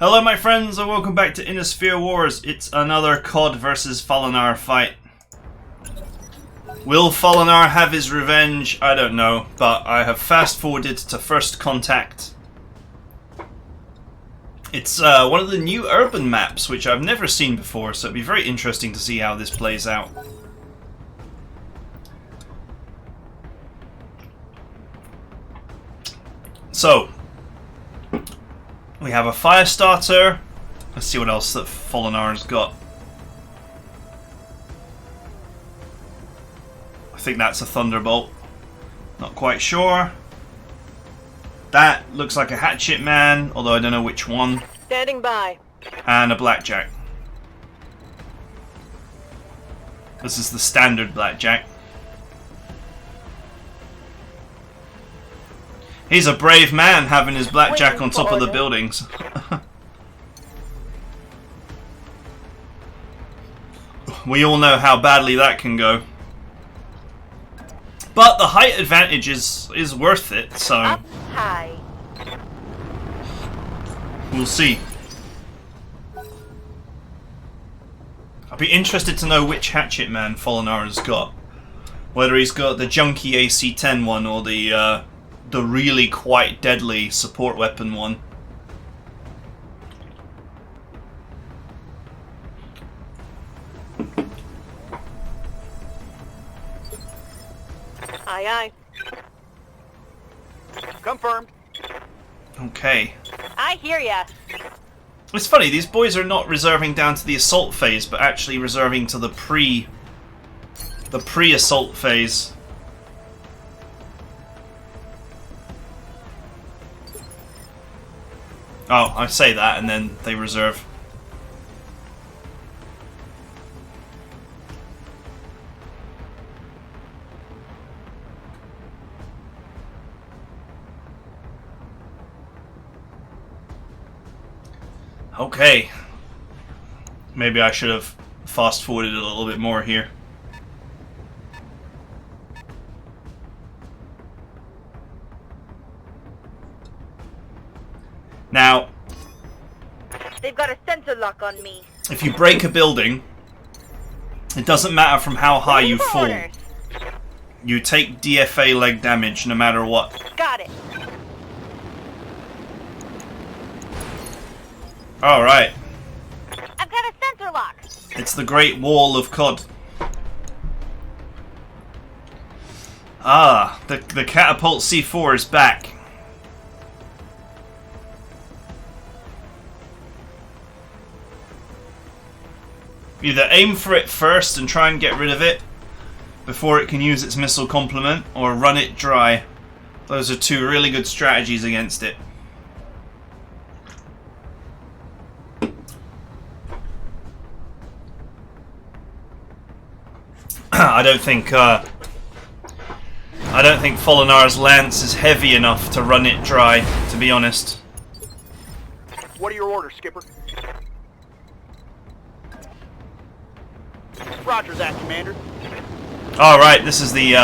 Hello my friends and welcome back to Innisphere Wars. It's another COD versus Fallonar fight. Will Fallonar have his revenge? I don't know, but I have fast forwarded to First Contact. It's one of the new urban maps which I've never seen before, so it'd be very interesting to see how this plays out. So, we have a fire starter. Let's see what else that Fallonar has got. I think that's a thunderbolt. Not quite sure. That looks like a hatchet man, although I don't know which one. Standing by. And a blackjack. This is the standard blackjack. He's a brave man having his blackjack on top of the buildings. We all know how badly that can go. But the height advantage is worth it, so Up high. We'll see. I'll be interested to know which hatchet man Fallonar has got. Whether he's got the junky AC-10 one or the really quite deadly support weapon one. Aye, aye. Confirmed. Okay. I hear ya. It's funny, these boys are not reserving down to the assault phase, but actually reserving to the pre-assault phase. Oh, I say that and then they reserve. Okay. Maybe I should have fast forwarded a little bit more here. Now, They've got a sensor lock on me. if you break a building, it doesn't matter from how high you fall. Orders. You take DFA leg damage no matter what. Got it. Alright, I've got a sensor lock. it's the Great Wall of COD. Ah, the Catapult C4 is back. Either aim for it first and try and get rid of it before it can use its missile complement, or run it dry. Those are two really good strategies against it. I don't think Falonar's lance is heavy enough to run it dry, to be honest. What are your orders, Skipper? Roger that, Commander. Alright, this is the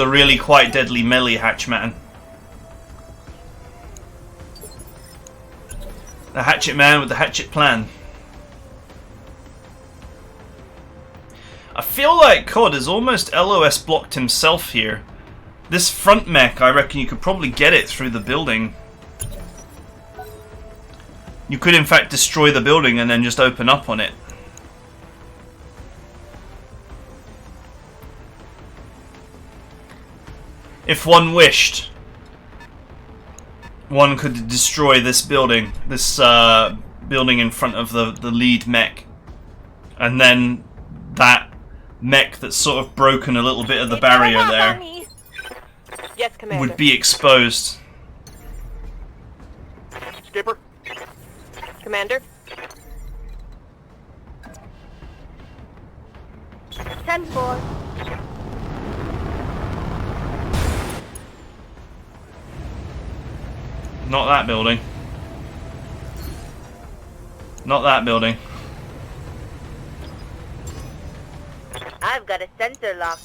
really quite deadly melee hatchman. The hatchet man with the hatchet plan. I feel like COD has almost LOS blocked himself here. This front mech, I reckon you could probably get it through the building. You could in fact destroy the building and then just open up on it. If one wished, one could destroy this building, building in front of the lead mech. And then that mech that's sort of broken a little bit of the barrier there Yes, Commander. would be exposed. Skipper? Commander. 10-4. Not that building. Not that building. I've got a sensor lock.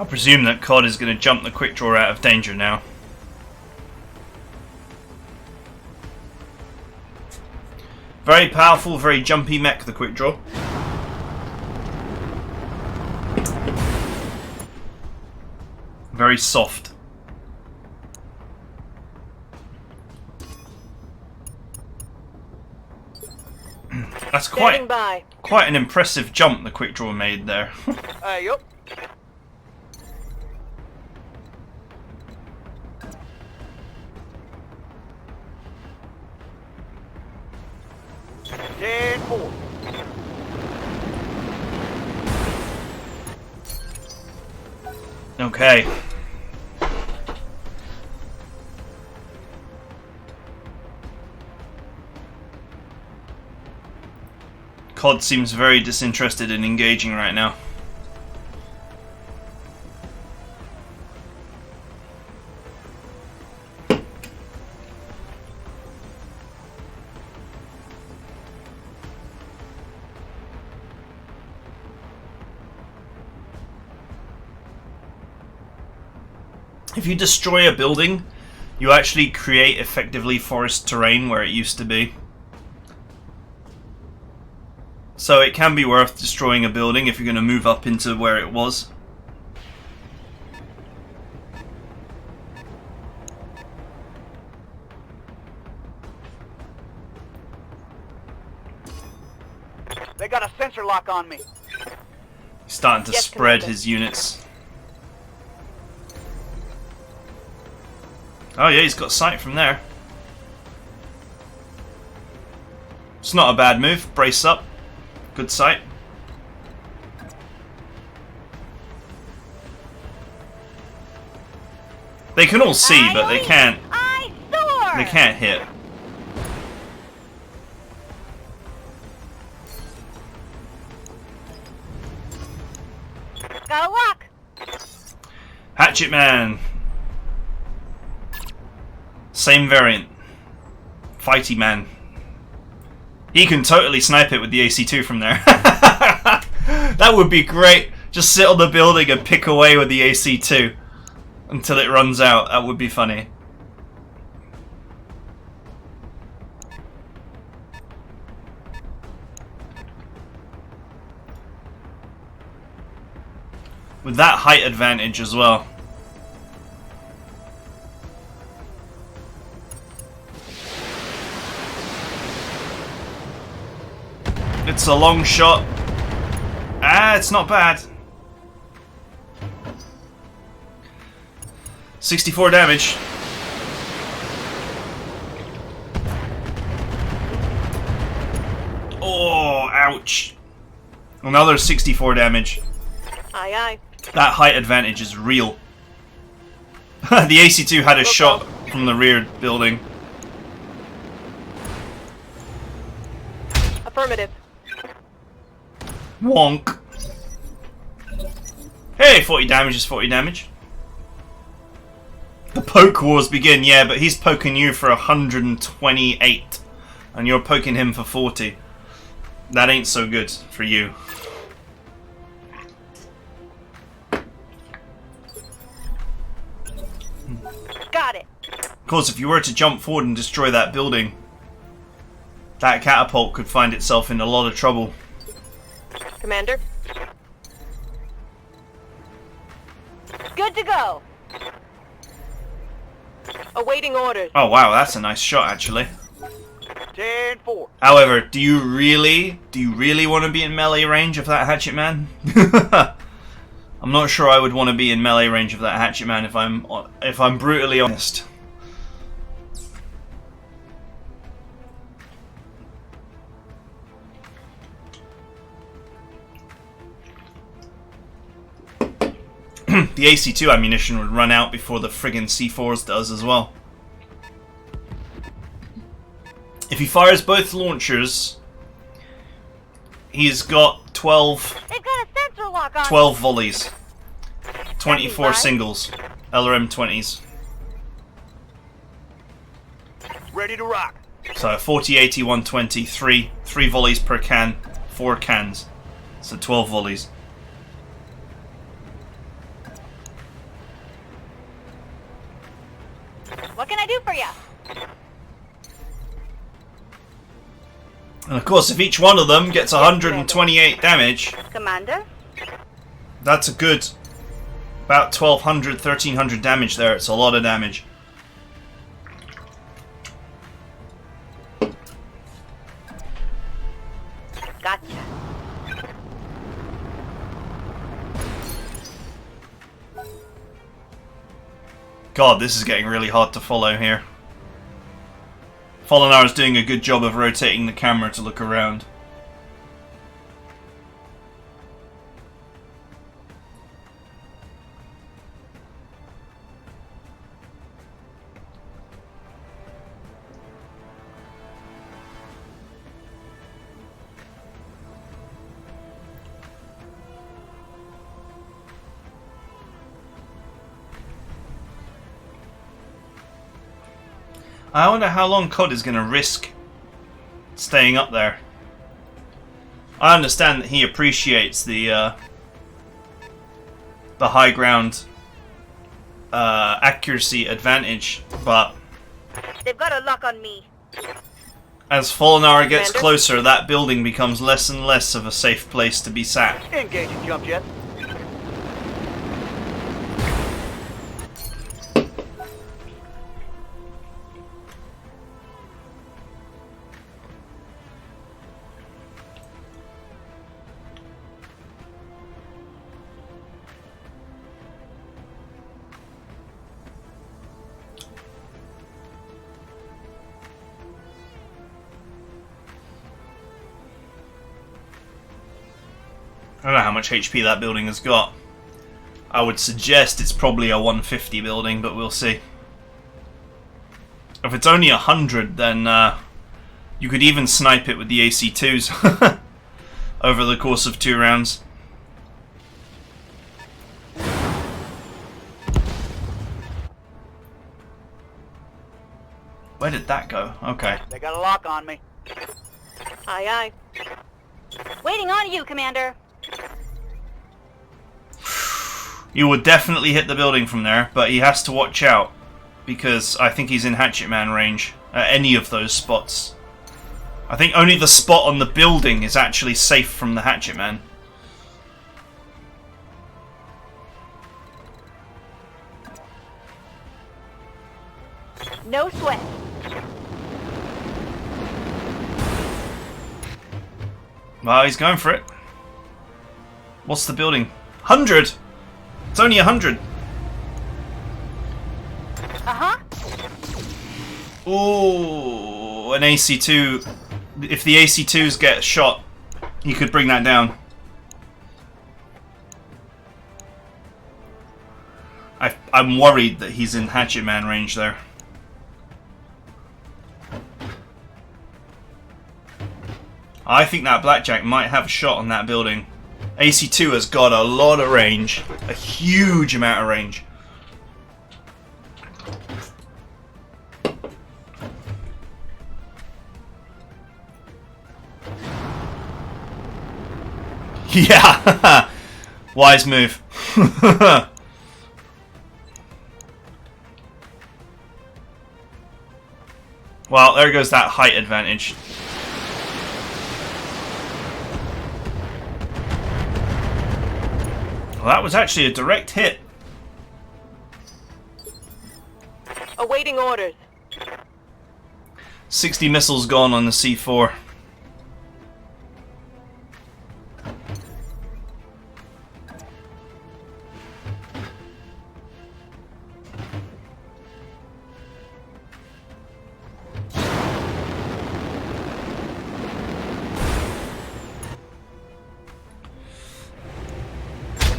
I presume that COD is going to jump the quick draw out of danger now. Very powerful, very jumpy mech, the quick draw. Very soft. That's quite an impressive jump the quick draw made there. Yup. Ten four. Okay. COD seems very disinterested in engaging right now. If you destroy a building, you actually create effectively forest terrain where it used to be. So it can be worth destroying a building if you're going to move up into where it was. They got a sensor lock on me. He's starting to spread Commander. his units. Oh yeah, he's got sight from there. It's not a bad move. Brace up. Good sight. They can all see, but they can't. They can't hit. Got a lock. Hatchet Man. Same variant. Fighty Man. He can totally snipe it with the AC2 from there. That would be great. Just sit on the building and pick away with the AC2 until it runs out. That would be funny. With that height advantage as well. It's a long shot. Ah, it's not bad. 64 damage. Oh, ouch. Another 64 damage. Aye, aye. That height advantage is real. The AC2 had a shot from the rear building. Affirmative. Wonk. Hey, 40 damage is 40 damage. The poke wars begin, yeah, but he's poking you for 128. And you're poking him for 40. That ain't so good for you. Got it. Of course, if you were to jump forward and destroy that building, that catapult could find itself in a lot of trouble. Commander. Good to go. Awaiting orders. Oh wow, that's a nice shot actually. 10-4. However, do you really want to be in melee range of that hatchet man? I'm not sure I would want to be in melee range of that hatchet man if I'm brutally honest. The AC2 ammunition would run out before the friggin' C4s does as well. If he fires both launchers, he's got 12 They've got a sensor lock on. 12 volleys. 24 Standing by. singles. LRM 20s. Ready to rock. So 40, 80, 120, 3 volleys per can, 4 cans. So 12 volleys. And of course, if each one of them gets 128 damage, Commander? that's a good about 1200, 1300 damage there. It's a lot of damage. Gotcha. God, this is getting really hard to follow here. Fallonar is doing a good job of rotating the camera to look around. I wonder how long COD is going to risk staying up there. I understand that he appreciates the high ground accuracy advantage, but They've got a lock on me. as Fallonar gets Commander? closer, that building becomes less and less of a safe place to be sat. Engaging jump jet. I don't know how much HP that building has got. I would suggest it's probably a 150 building, but we'll see. If it's only 100, then you could even snipe it with the AC2s over the course of 2 rounds. Where did that go? Okay. They got a lock on me. Aye, aye. Waiting on you, Commander. You would definitely hit the building from there, but he has to watch out, because I think he's in Hatchet Man range at any of those spots. I think only the spot on the building is actually safe from the Hatchet Man. No sweat. Well, he's going for it. What's the building? 100! It's only 100. Uh-huh. Ooh, an AC2. If the AC2s get shot, you could bring that down. I'm worried that he's in Hatchet Man range there. I think that Blackjack might have a shot on that building. AC2 has got a lot of range. A huge amount of range. Yeah! Wise move. Well, there goes that height advantage. Well, that was actually a direct hit. Awaiting orders. 60 missiles gone on the C4.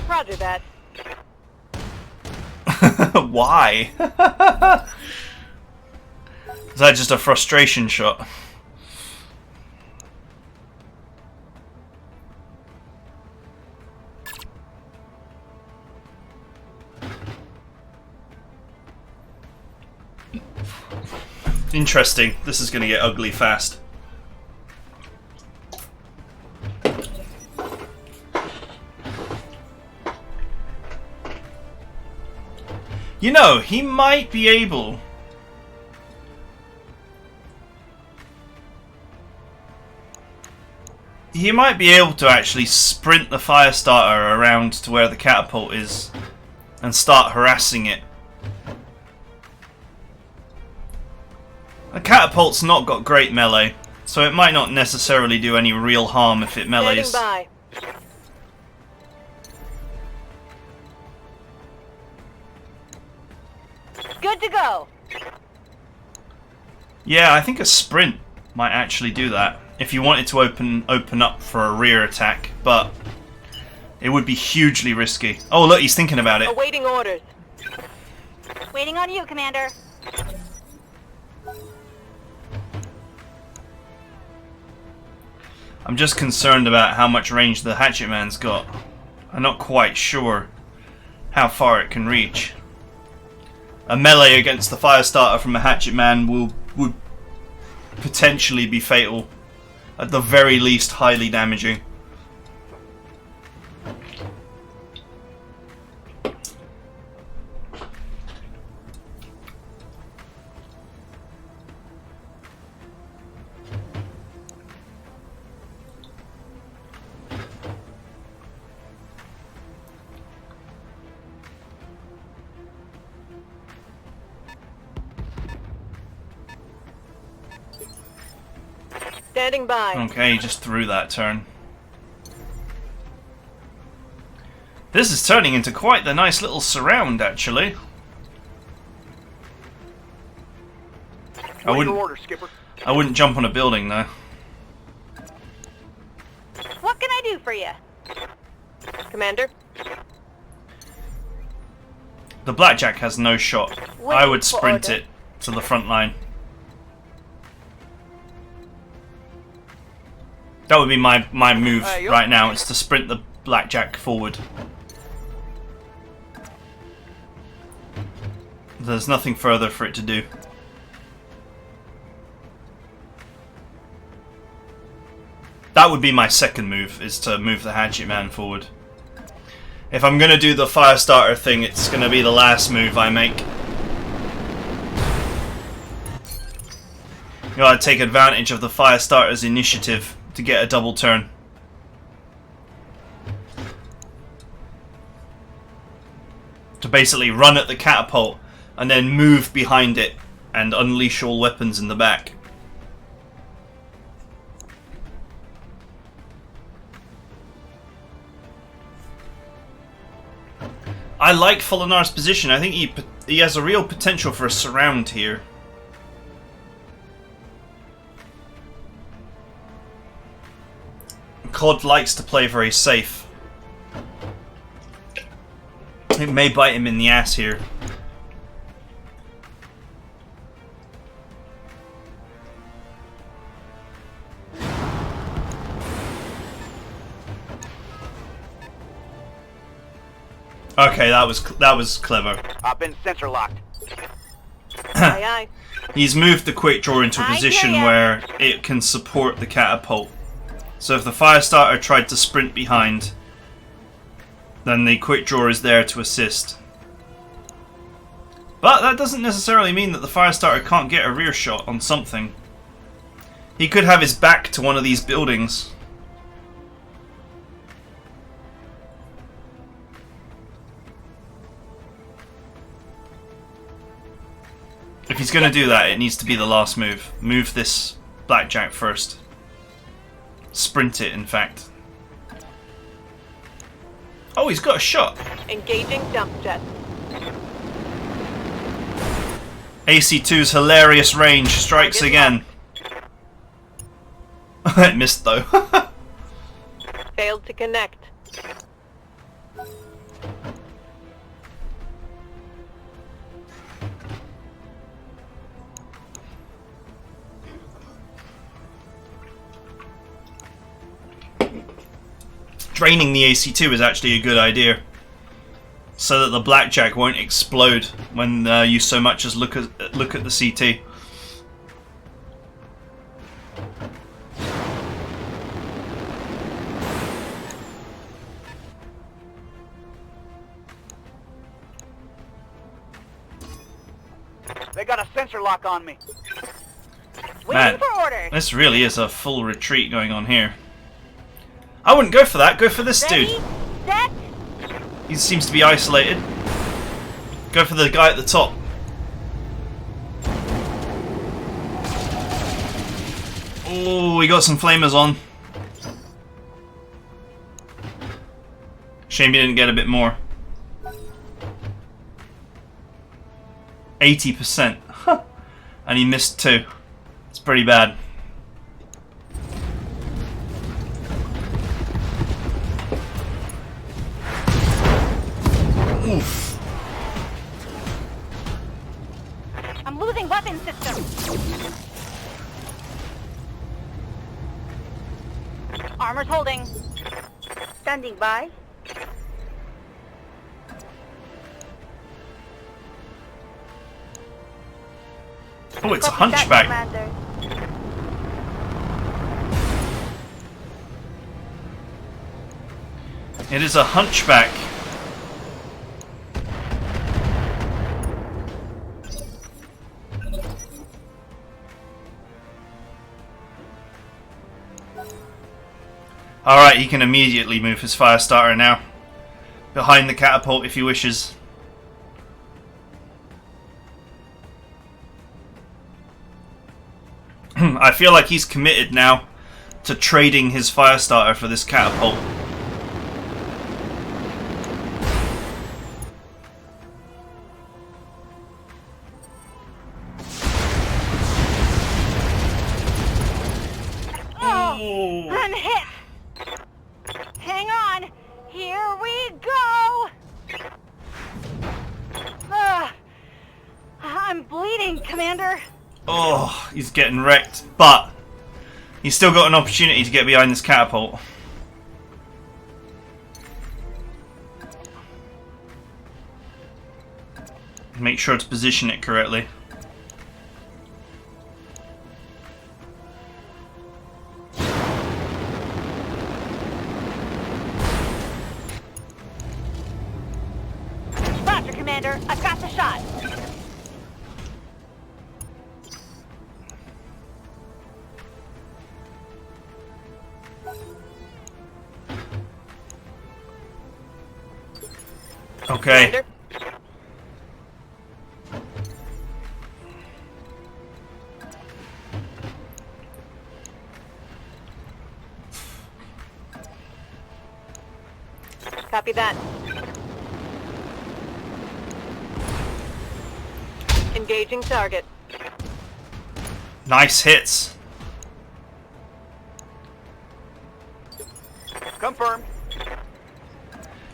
Roger that. Why? Is that just a frustration shot? Interesting. This is going to get ugly fast. You know, he might be able... He might be able to actually sprint the Firestarter around to where the catapult is and start harassing it. The catapult's not got great melee, so it might not necessarily do any real harm if it melees. Standing by. Good to go. Yeah, I think a sprint might actually do that if you wanted to open up for a rear attack, but it would be hugely risky. Oh look, he's thinking about it. Awaiting orders. Waiting on you, Commander. I'm just concerned about how much range the Hatchet Man's got. I'm not quite sure how far it can reach. A melee against the Firestarter from a Hatchet Man would potentially be fatal. At the very least, highly damaging. Standing by. Okay, he just threw that turn. This is turning into quite the nice little surround, actually. Waiting order, Skipper. I wouldn't jump on a building, though. What can I do for you? Commander. The Blackjack has no shot. I Waiting would for sprint order. it to the front line. That would be my move right now, is to sprint the Blackjack forward. There's nothing further for it to do. That would be my second move, is to move the Hatchet Man forward. If I'm going to do the Firestarter thing, it's going to be the last move I make. You gotta take advantage of the Firestarter's initiative to get a double turn. To basically run at the catapult and then move behind it and unleash all weapons in the back. I like Falonar's position. I think he has a real potential for a surround here. COD likes to play very safe. It may bite him in the ass here. Okay, that was clever. I've been sensor locked. Aye, aye. He's moved the quick draw into a I position hear ya. where it can support the catapult. So if the Firestarter tried to sprint behind, then the quick draw is there to assist. But that doesn't necessarily mean that the Firestarter can't get a rear shot on something. He could have his back to one of these buildings. If he's going to do that, it needs to be the last move. Move this Blackjack first. Sprint it, in fact. Oh, he's got a shot. Engaging dump jet. AC2's hilarious range strikes again. It missed though. Failed to connect. Draining the AC2 is actually a good idea, so that the Blackjack won't explode when you so much as look at the CT. They got a sensor lock on me. Waiting Man, for orders. this really is a full retreat going on here. I wouldn't go for that. Go for this Ready, dude. set. He seems to be isolated. Go for the guy at the top. Oh, we got some flamers on. Shame he didn't get a bit more. 80%. Huh. And he missed 2. It's pretty bad. Oof. I'm losing weapon system. Armor's holding. Standing by. Oh, it's a Copy that, hunchback. Commander. It is a hunchback. Alright, he can immediately move his fire starter now. Behind the catapult if he wishes. I feel like he's committed now to trading his fire starter for this catapult. Oh, I'm hit. Hang on. Here we go. I'm bleeding, Commander. Oh, he's getting wrecked, but he's still got an opportunity to get behind this catapult. Make sure to position it correctly. Roger, Commander. I've got the shot. Okay. Commander. Copy that. Engaging target. Nice hits. Confirmed.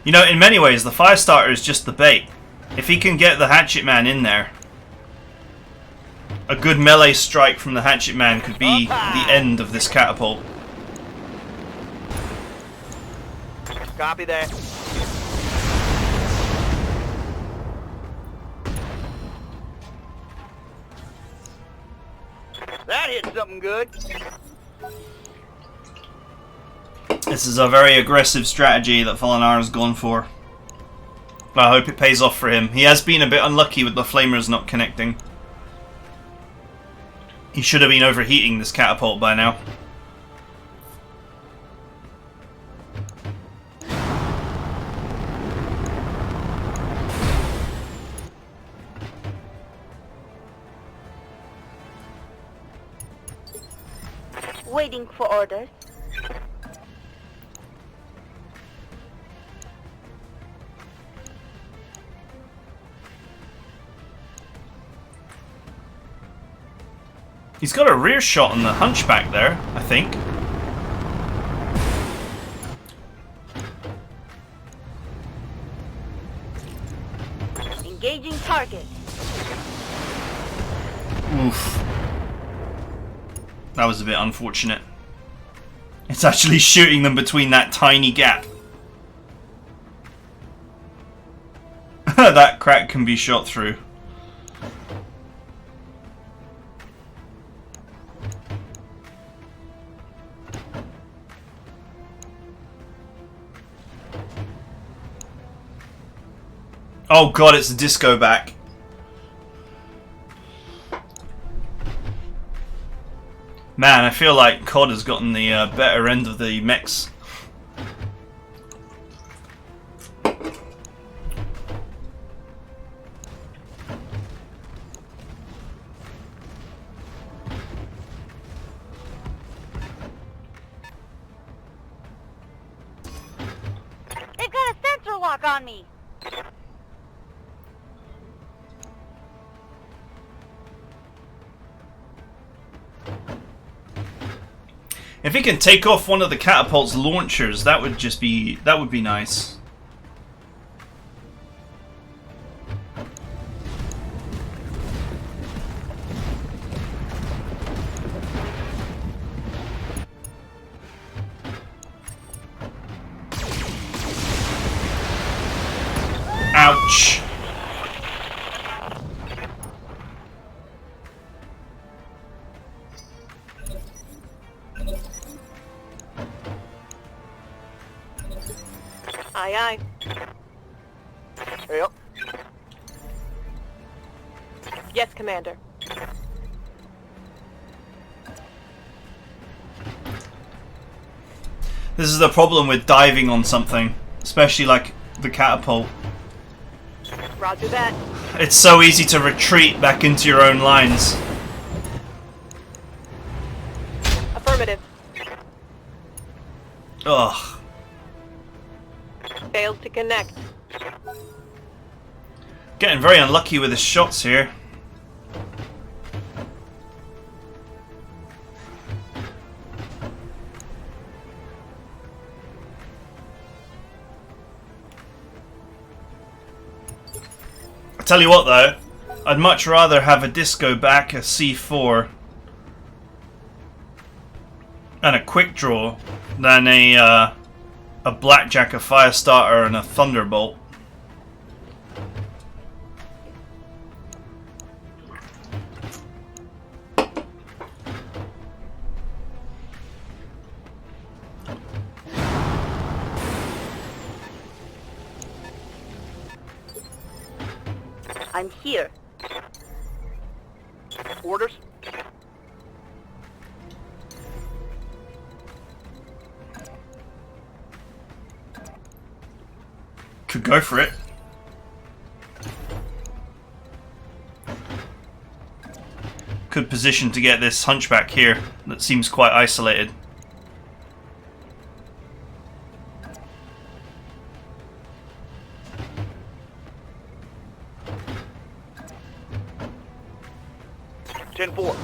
You know, in many ways, the fire starter is just the bait. If he can get the hatchet man in there, a good melee strike from the hatchet man could be the end of this catapult. Copy that. That hit something good. This is a very aggressive strategy that Fallonar has gone for. But I hope it pays off for him. He has been a bit unlucky with the flamers not connecting. He should have been overheating this catapult by now. Waiting for orders. He's got a rear shot on the hunchback there, I think. Engaging target. Oof. That was a bit unfortunate. It's actually shooting them between that tiny gap. That crack can be shot through. Oh god, it's a disco back. Man, I feel like COD has gotten the better end of the mechs lock on me. If he can take off one of the catapult's launchers, that would be nice. Ouch. Aye, aye. Yep. Yes, Commander. This is the problem with diving on something, especially like the catapult. Roger that. It's so easy to retreat back into your own lines. Affirmative. Ugh. Failed to connect. Getting very unlucky with his shots here. I tell you what though, I'd much rather have a disco back, a C4, and a quick draw than a blackjack, a firestarter, and a thunderbolt. I'm here. Orders? Could go for it. Good position to get this hunchback here that seems quite isolated. Ten 4.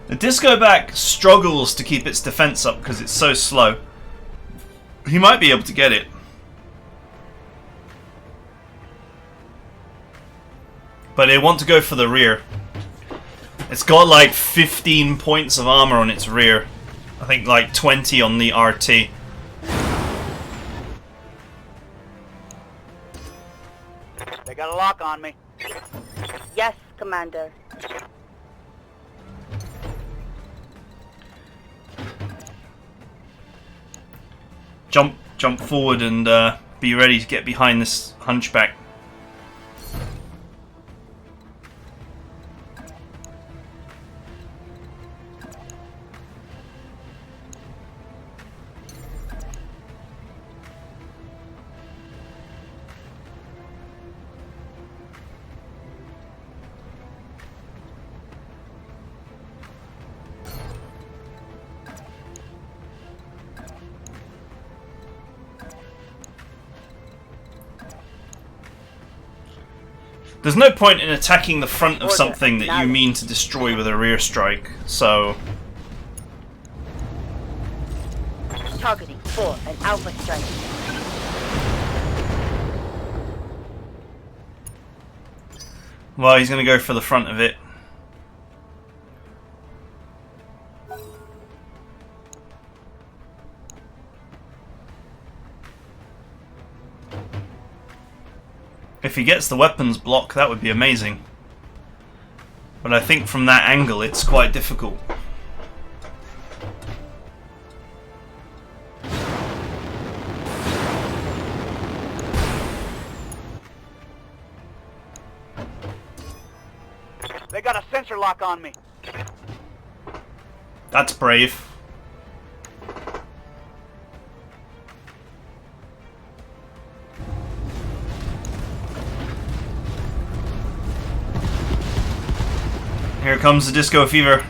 The disco back struggles to keep its defense up because it's so slow. He might be able to get it. But they want to go for the rear. It's got like 15 points of armor on its rear. I think like 20 on the RT. They got a lock on me. Yes, Commander. Jump forward and be ready to get behind this hunchback. There's no point in attacking the front of something that you mean to destroy with a rear strike, so... Targeting for an alpha strike. Well, he's going to go for the front of it. If he gets the weapons block, that would be amazing. But I think from that angle, it's quite difficult. They got a sensor lock on me. That's brave. Here comes the disco fever.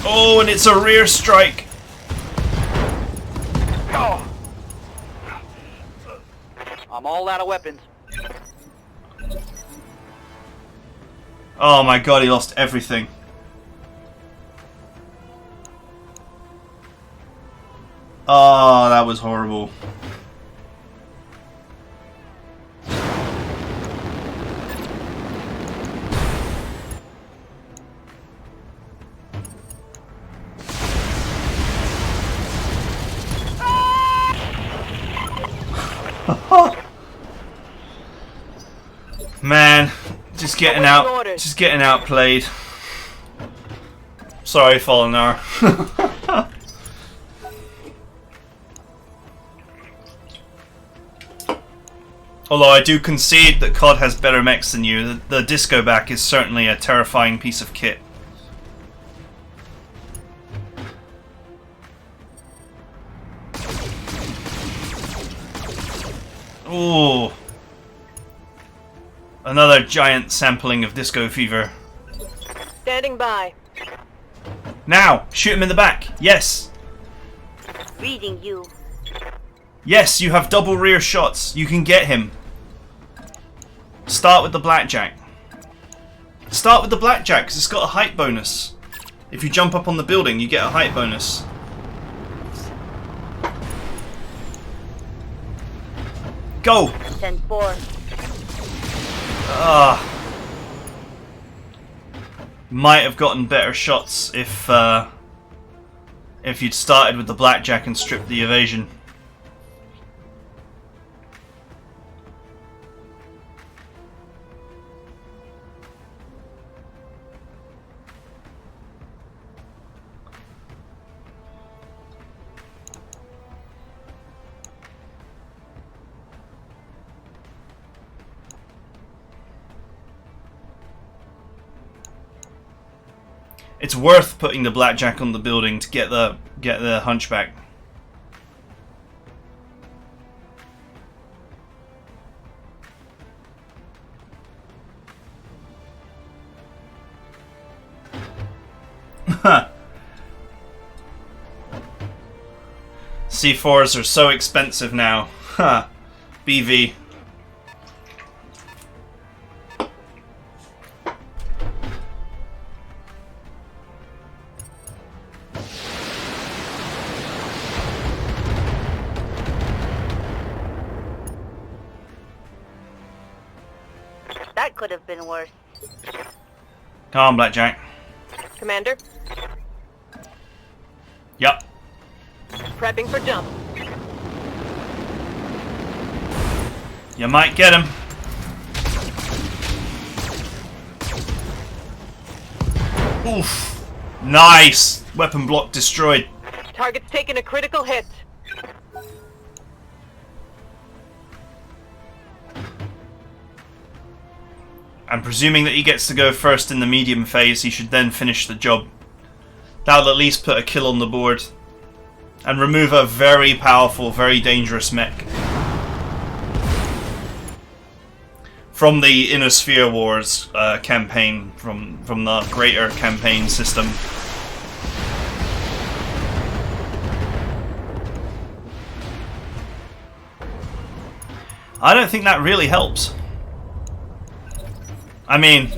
Oh, and it's a rear strike. Oh. I'm all out of weapons. Oh my god, he lost everything. Oh, that was horrible. Man, just getting outplayed. Sorry, Fallonar. Although I do concede that COD has better mechs than you, the disco back is certainly a terrifying piece of kit. Ooh. Another giant sampling of disco fever. Standing by. Now! Shoot him in the back! Yes! Reading you. Yes, you have double rear shots. You can get him. Start with the blackjack. Start with the blackjack because it's got a height bonus. If you jump up on the building, you get a height bonus. Go! 10-4. Might have gotten better shots if you'd started with the blackjack and stripped the evasion. It's worth putting the blackjack on the building to get the hunchback. C4s are so expensive now. Ha. BV. That could have been worse. Come on, blackjack. Commander, Yup. prepping for jump. You might get him. Oof. Nice. Weapon block destroyed. Target's taken a critical hit. And presuming that he gets to go first in the medium phase, he should then finish the job. That'll at least put a kill on the board. And remove a very powerful, very dangerous mech. From the Inner Sphere Wars campaign, from the Greater campaign system. I don't think that really helps. I mean,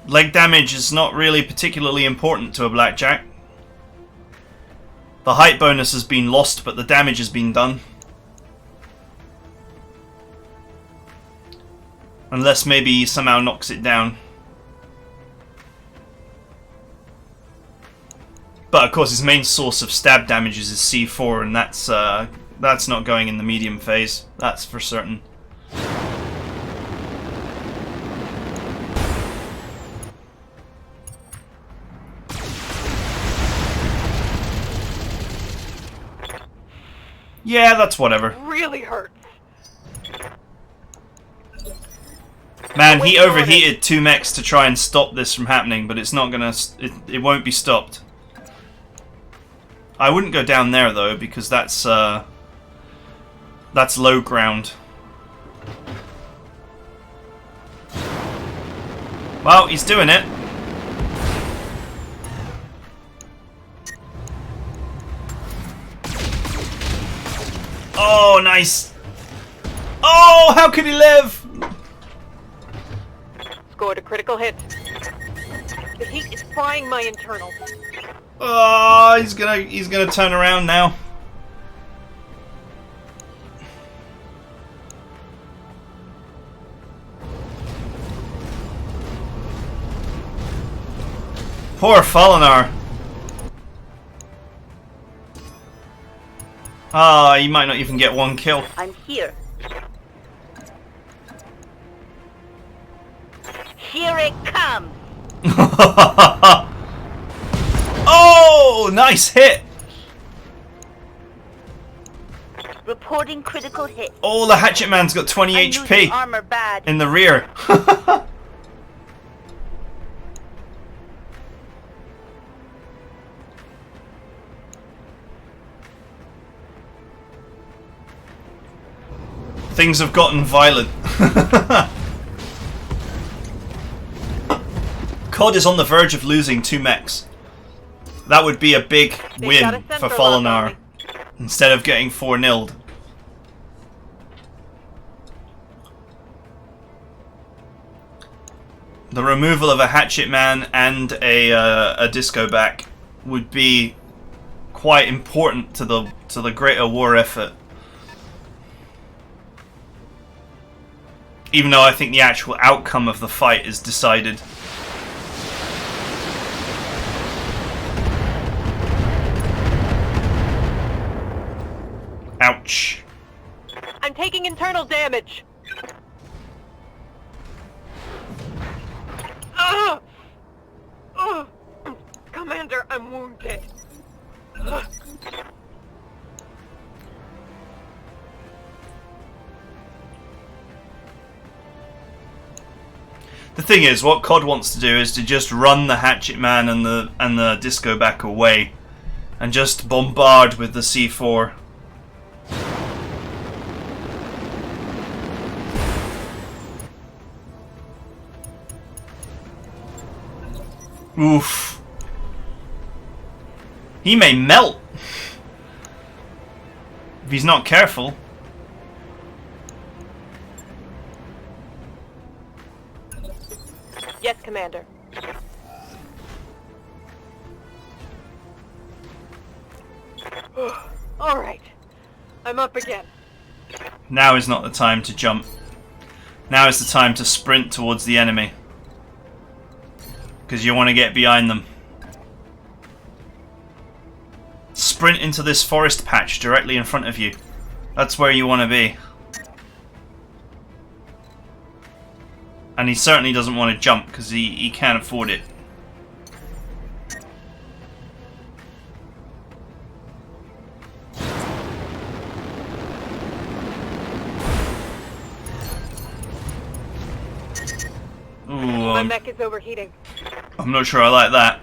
leg damage is not really particularly important to a blackjack. The height bonus has been lost, but the damage has been done. Unless maybe he somehow knocks it down. But of course his main source of stab damages is C4, and that's not going in the medium phase. That's for certain. Yeah, that's whatever. Really hurts. Man, he overheated 2 mechs to try and stop this from happening, but it's not gonna... It won't be stopped. I wouldn't go down there, though, because that's low ground. Well, he's doing it. Oh, nice. Oh, how could he live? Scored a critical hit. The heat is frying my internals. Oh, he's gonna turn around now. Poor Fallonar. Ah, he might not even get one kill. I'm here. Here it comes. Oh, nice hit. Reporting critical hit. Oh, the Hatchet Man's got 20 I'm losing HP armor bad. in the rear. Things have gotten violent. COD is on the verge of losing 2 mechs. That would be a big They've got a win for sensor lock on Fallonar me. instead of getting 4-0'd. The removal of a Hatchet Man and a Disco Back would be quite important to the greater war effort. Even though I think the actual outcome of the fight is decided. Ouch. I'm taking internal damage. Ugh! Ugh! Commander, I'm wounded. Ugh. The thing is, what COD wants to do is to just run the Hatchet Man and the Disco Back away, and just bombard with the C4. Oof. He may melt if he's not careful. Yes, Commander. All right. I'm up again. Now is not the time to jump. Now is the time to sprint towards the enemy. Because you want to get behind them. Sprint into this forest patch directly in front of you. That's where you want to be. And he certainly doesn't want to jump because he can't afford it. Ooh, My mech is overheating. I'm not sure I like that.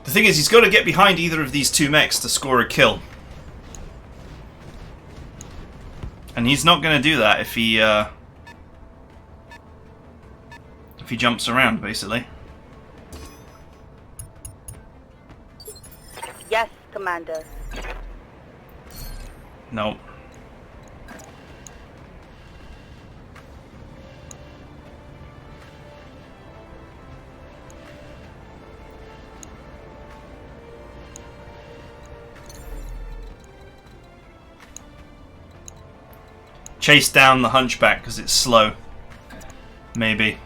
The thing is, he's got to get behind either of these 2 mechs to score a kill. And he's not going to do that if he jumps around, basically. Yes, Commander. No. Chase down the Hunchback because it's slow. Maybe.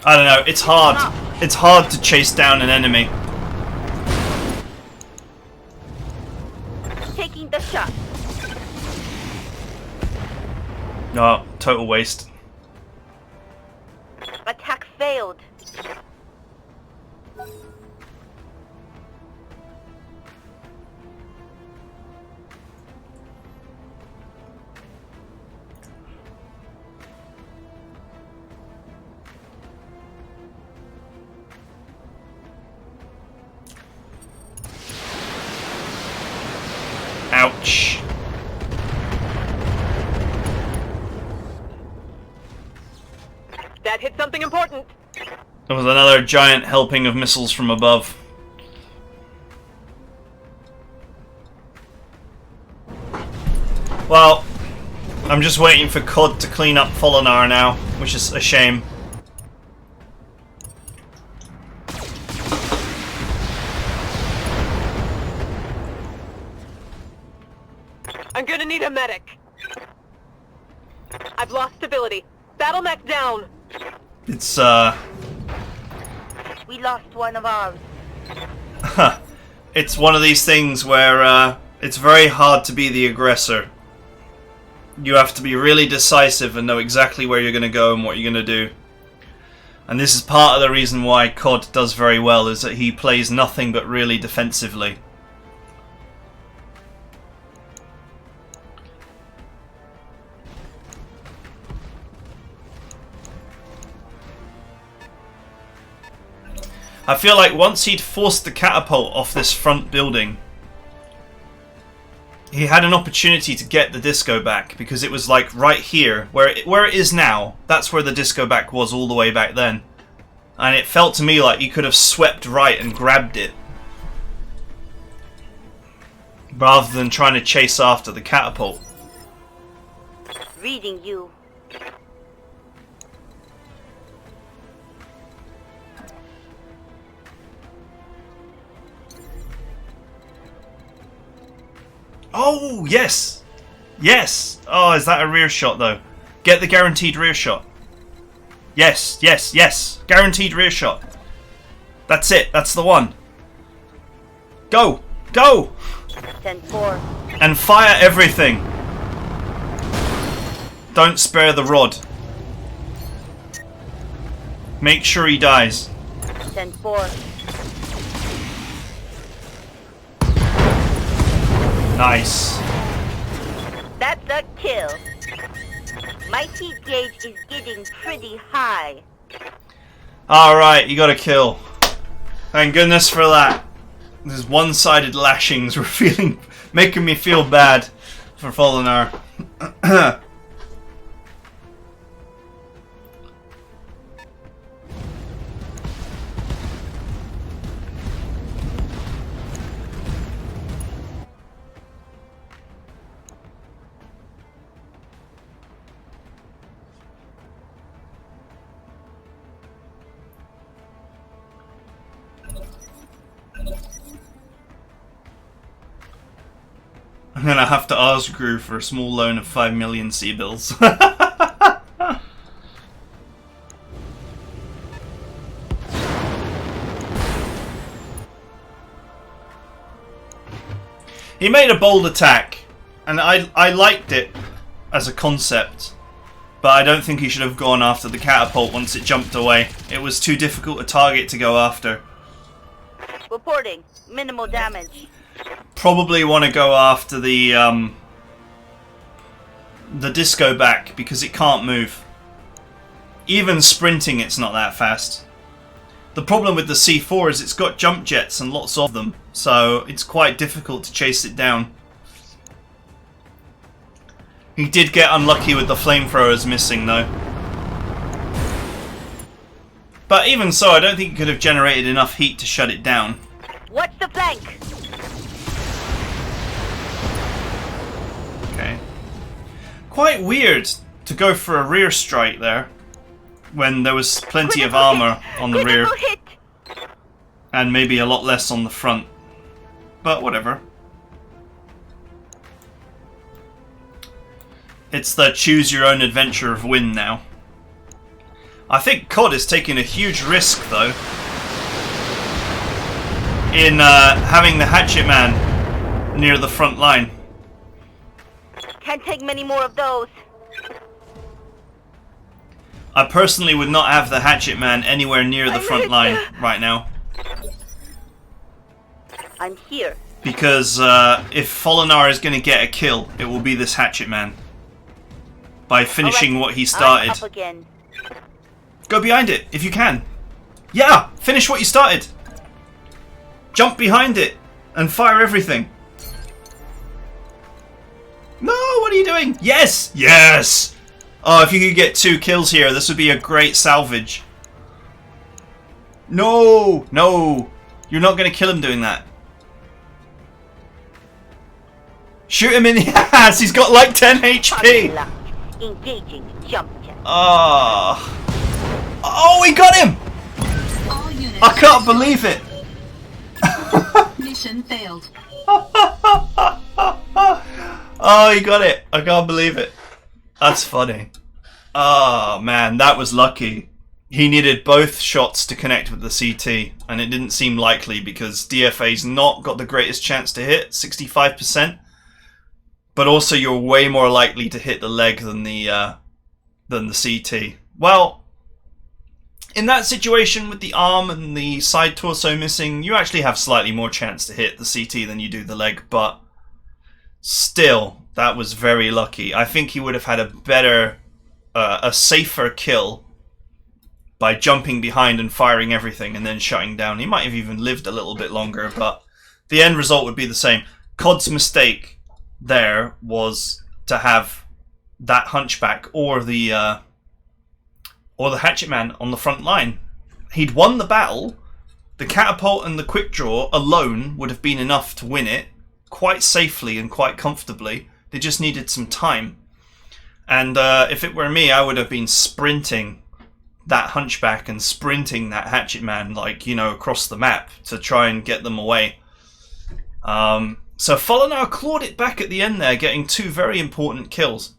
I don't know, it's hard. It's hard to chase down an enemy. Taking the shot. No, total waste. Attack failed. Ouch. That hit something important. There was another giant helping of missiles from above. Well, I'm just waiting for COD to clean up Fallonar now, which is a shame. I'm gonna need a medic. I've lost stability. Battle mech down. It's, We lost one of ours. it's one of these things where, it's very hard to be the aggressor. You have to be really decisive and know exactly where you're going to go and what you're going to do. And this is part of the reason why COD does very well, is that he plays nothing but really defensively. I feel like once he'd forced the catapult off this front building, he had an opportunity to get the disco back, because it was like right here, where it is now. That's where the disco back was all the way back then. And it felt to me like he could have swept right and grabbed it, rather than trying to chase after the catapult. Reading you. Oh, yes! Yes! Oh, is that a rear shot, though? Get the guaranteed rear shot. Yes, yes, yes! Guaranteed rear shot. That's it, that's the one. Go! Go! 10-4. And fire everything. Don't spare the rod. Make sure he dies. 10-4. Nice. That's a kill. My heat gauge is getting pretty high. Alright, you got a kill. Thank goodness for that. These one-sided lashings were making me feel bad for Fallonar. I'm gonna have to ask Gru for a small loan of 5 million C-bills. He made a bold attack, and I liked it as a concept, but I don't think he should have gone after the catapult once it jumped away. It was too difficult a target to go after. Reporting. Minimal damage. Probably want to go after the disco back, because it can't move. Even sprinting, it's not that fast. The problem with the C4 is it's got jump jets and lots of them, so it's quite difficult to chase it down. He did get unlucky with the flamethrowers missing though. But even so, I don't think he could have generated enough heat to shut it down. What's the flank? Okay. Quite weird to go for a rear strike there, when there was plenty of armor on the rear, Hit. and maybe a lot less on the front. But whatever. It's the choose your own adventure of win now. I think COD is taking a huge risk though, in having the Hatchet Man near the front line. Can't take many more of those. I personally would not have the Hatchet Man anywhere near the front line right now. I'm here. Because if Fallonar is going to get a kill, it will be this Hatchet Man. By finishing what he I'm started. up again. Go behind it, if you can. Yeah! Finish what you started! Jump behind it, and fire everything. doing? Yes! Yes! Oh, if you could get 2 kills here, this would be a great salvage. No! No! You're not going to kill him doing that. Shoot him in the ass! He's got like 10 HP! Engaging jump jet. Oh. Oh, he got him! I can't believe it! Mission failed. Oh, he got it. I can't believe it. That's funny. Oh, man, that was lucky. He needed both shots to connect with the CT, and it didn't seem likely because DFA's not got the greatest chance to hit, 65%. But also, you're way more likely to hit the leg than the CT. Well, in that situation with the arm and the side torso missing, you actually have slightly more chance to hit the CT than you do the leg, but still, that was very lucky. I think he would have had a better, a safer kill by jumping behind and firing everything and then shutting down. He might have even lived a little bit longer, but the end result would be the same. COD's mistake there was to have that hunchback or the hatchet man on the front line. He'd won the battle. The catapult and the quick draw alone would have been enough to win it quite safely and quite comfortably. They just needed some time. And if it were me, I would have been sprinting that hunchback and sprinting that hatchet man, like, you know, across the map to try and get them away. So Fallonar clawed it back at the end there, getting 2 very important kills.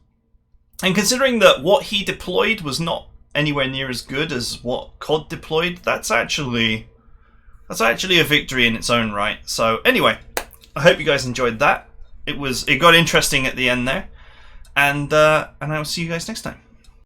And considering that what he deployed was not anywhere near as good as what COD deployed, that's actually a victory in its own right. So anyway, I hope you guys enjoyed that. It got interesting at the end there, and I will see you guys next time.